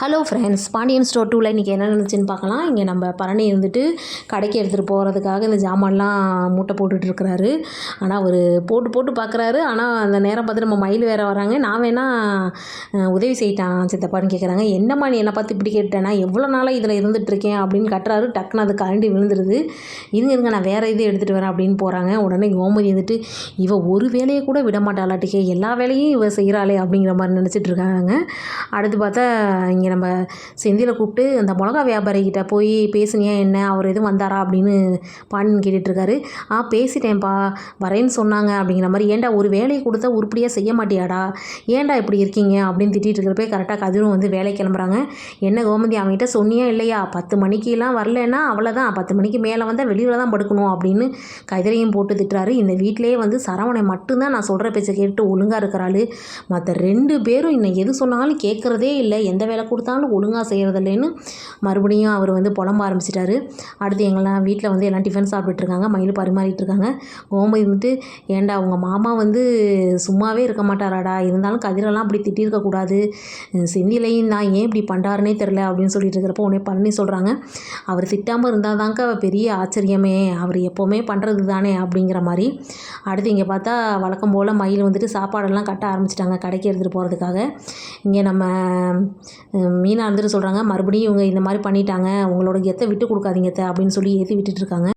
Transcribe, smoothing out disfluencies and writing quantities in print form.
Hello friends, Pandian store 2ல இன்றைக்கி என்ன நடந்துச்சுன்னு பார்க்கலாம். இங்கே நம்ம பரணி இருந்துட்டு கடைக்கு எடுத்துகிட்டு போகிறதுக்காக இந்த ஜாமான்லாம் மூட்டை போட்டுட்ருக்கிறாரு. ஆனால் அவர் போட்டு போட்டு பார்க்குறாரு. ஆனால் அந்த நேரம் பார்த்து நம்ம மயில் வேறு வராங்க. நான் வேணா உதவி செய்யிட்டான் சித்தப்பான்னு கேட்குறாங்க. என்னம்மா நீ என்னை பார்த்து இப்படி கேட்டேன்னா, எவ்வளோ நாளாக இதில் இருந்துகிட்ருக்கேன் அப்படின்னு கட்டுறாரு. டக்குன்னு அது கரண்டி விழுந்துருது. இருங்க நான் வேறு இது எடுத்துகிட்டு வரேன் அப்படின்னு போகிறாங்க. உடனே கோமதி வந்துட்டு இவ ஒரு வேலையை கூட விட மாட்டாளாட்டிக்கே, எல்லா வேலையும் இவ செய்கிறாளே அப்படிங்கிற மாதிரி நினச்சிட்டு இருக்காங்க. அடுத்து பார்த்தா இங்கே நம்ம செந்திலை கூப்பிட்டு அந்த மிளகா வியாபாரிகிட்ட போய் பேசுனியா என்ன, அவர் எதுவும் வந்தாரா அப்படின்னு பாண்டியன் கேட்டுட்ருக்காரு. பேசிட்டேன்ப்பா, வரேன்னு சொன்னாங்க அப்படிங்கிற மாதிரி. ஏன்டா ஒரு வேலையை கொடுத்தா உருப்படியாக செய்ய மாட்டியாடா, ஏன்டா இப்படி இருக்கீங்க அப்படின்னு திட்டிகிட்டு இருக்கிறப்ப கரெக்டாக கதிரும் வந்து வேலை கிளம்புறாங்க. என்ன கோமதி அவங்ககிட்ட சொன்னியா இல்லையா, 10 மணிக்கெலாம் வரலன்னா அவ்வளோதான், 10 மணிக்கு மேலே வந்தால் வெளியில் தான் படுக்கணும் அப்படின்னு கதிரையும் போட்டு திட்டுறாரு. இந்த வீட்டிலேயே வந்து சரவணை மட்டும்தான் நான் சொல்கிற பேச்சை கேட்டு ஒழுங்காக இருக்கிறாள். மற்ற 2 பேரும் இன்னும் எது சொன்னாலும் கேட்குறதே இல்லை, எந்த வேலை கொடுத்தாலும் ஒழுங்காக செய்கிறதில்லைன்னு மறுபடியும் அவர் வந்து புலம்ப ஆரம்பிச்சிட்டாரு. அடுத்து எங்கெல்லாம் வீட்டில் வந்து எல்லாம் டிஃபன் சாப்பிட்டுருக்காங்க. மயில் பரிமாறிட்டு இருக்காங்க. கோமதி வந்துட்டு ஏன்டா உங்கள் மாமா வந்து சும்மாவே இருக்க மாட்டாராடா, இருந்தாலும் கதிரெல்லாம் அப்படி திட்டிருக்கக்கூடாது, செந்திலையும் தான் ஏன் இப்படி பண்ணுறாருனே தெரில அப்படின்னு சொல்லிட்டு இருக்கிறப்போ உடனே பண்ணி சொல்கிறாங்க. அவர் திட்டாமல் இருந்தால் தாங்க பெரிய ஆச்சரியமே, அவர் எப்போவுமே பண்ணுறது தானே அப்படிங்கிற மாதிரி. அடுத்து இங்கே பார்த்தா வழக்கம் போல் மயில் வந்துட்டு சாப்பாடெல்லாம் கட்ட ஆரம்பிச்சிட்டாங்க கடைக்கு எடுத்துகிட்டு போகிறதுக்காக. இங்கே நம்ம மீனா வந்துட்டு சொல்கிறாங்க, மறுபடியும் இவங்க இந்த மாதிரி பண்ணிட்டாங்க, உங்களோட கெத்தை விட்டு கொடுக்காதீங்க அப்படின்னு சொல்லி ஏற்றி விட்டுட்டு இருக்காங்க.